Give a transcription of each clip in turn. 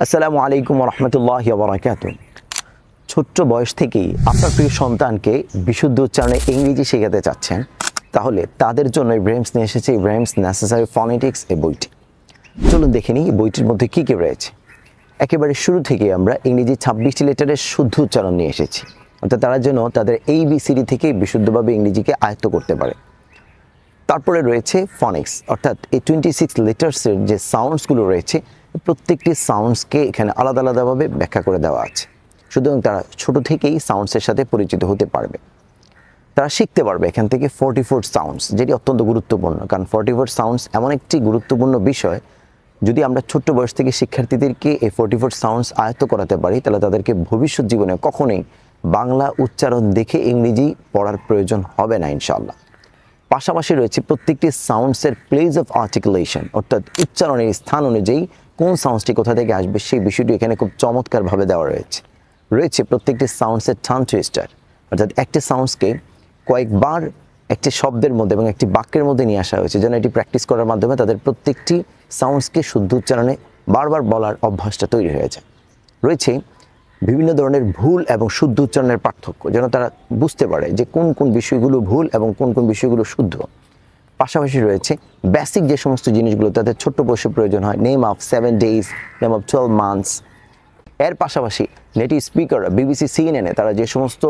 আসসালামু আলাইকুম রহমতুল্লাহি ওয়া বারাকাতুহু। ছোট্ট বয়স থেকেই আপনার প্রিয় সন্তানকে বিশুদ্ধ উচ্চারণে ইংরেজি শেখাতে চাচ্ছেন, তাহলে তাদের জন্য ইব্রাহিমস নিয়ে এসেছে ইব্রাহিমস নেসেসারি ফনেটিক্স এই বইটি। চলুন দেখে নিই বইটির মধ্যে কী কী রয়েছে। একেবারে শুরু থেকে আমরা ইংরেজি 26টি লেটারের শুদ্ধ উচ্চারণ নিয়ে এসেছি, অর্থাৎ তারা যেন তাদের ABCD থেকে বিশুদ্ধভাবে ইংরেজিকে আয়ত্ত করতে পারে। তারপরে রয়েছে ফনিক্স, অর্থাৎ এই 26 লেটার্সের যে সাউন্ডসগুলো রয়েছে প্রত্যেকটি সাউন্ডসকে এখানে আলাদা আলাদাভাবে ব্যাখ্যা করে দেওয়া আছে, সুতরাং তারা ছোট থেকেই সাউন্ডসের সাথে পরিচিত হতে পারবে। তারা শিখতে পারবে এখান থেকে 44 সাউন্ডস, যেটি অত্যন্ত গুরুত্বপূর্ণ, কারণ 44 সাউন্ডস এমন একটি গুরুত্বপূর্ণ বিষয়। যদি আমরা ছোট্ট বয়স থেকে শিক্ষার্থীদেরকে এই 44 সাউন্ডস আয়ত্ত করাতে পারি, তাহলে তাদেরকে ভবিষ্যৎ জীবনে কখনোই বাংলা উচ্চারণ দেখে ইংরেজি পড়ার প্রয়োজন হবে না ইনশাআল্লাহ। পাশাপাশি রয়েছে প্রত্যেকটি সাউন্ডসের প্লেস অফ আর্টিকুলেশন, অর্থাৎ উচ্চারণের স্থান অনুযায়ী কোন সাউন্ডসটি কোথা থেকে আসবে সেই বিষয়টি এখানে খুব চমৎকারভাবে দেওয়া রয়েছে প্রত্যেকটি সাউন্ডসের টাং টুইস্টার, অর্থাৎ একটি সাউন্ডসকে কয়েকবার একটি শব্দের মধ্যে এবং একটি বাক্যের মধ্যে নিয়ে আসা হয়েছে, যেন এটি প্র্যাকটিস করার মাধ্যমে তাদের প্রত্যেকটি সাউন্ডসকে শুদ্ধ উচ্চারণে বারবার বলার অভ্যাসটা তৈরি হয়ে যায়। রয়েছে বিভিন্ন ধরনের ভুল এবং শুদ্ধ উচ্চারণের পার্থক্য, যেন তারা বুঝতে পারে যে কোন কোন বিষয়গুলো ভুল এবং কোন কোন বিষয়গুলো শুদ্ধ। পাশাপাশি রয়েছে বেসিক যে সমস্ত জিনিসগুলো তাদের ছোট্ট বয়সে প্রয়োজন হয়, name of 7 days, name of 12 months। এর পাশাপাশি নেটিভ স্পিকাররা BBC CNN তারা যে সমস্ত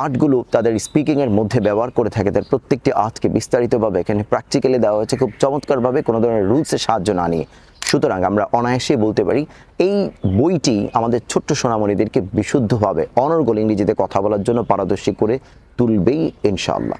আর্টগুলো তাদের স্পিকিংয়ের মধ্যে ব্যবহার করে থাকে, তার প্রত্যেকটি আর্টকে বিস্তারিতভাবে এখানে প্র্যাকটিক্যালি দেওয়া হয়েছে খুব চমৎকারভাবে, কোনো ধরনের রুলসের সাহায্য না নিয়ে। সুতরাং আমরা অনায়াসে বলতে পারি এই বইটি আমাদের ছোট্ট সোনামণিদেরকে বিশুদ্ধভাবে অনর্গল ইংরেজিতে কথা বলার জন্য পারদর্শী করে তুলবেই ইনশাআল্লাহ।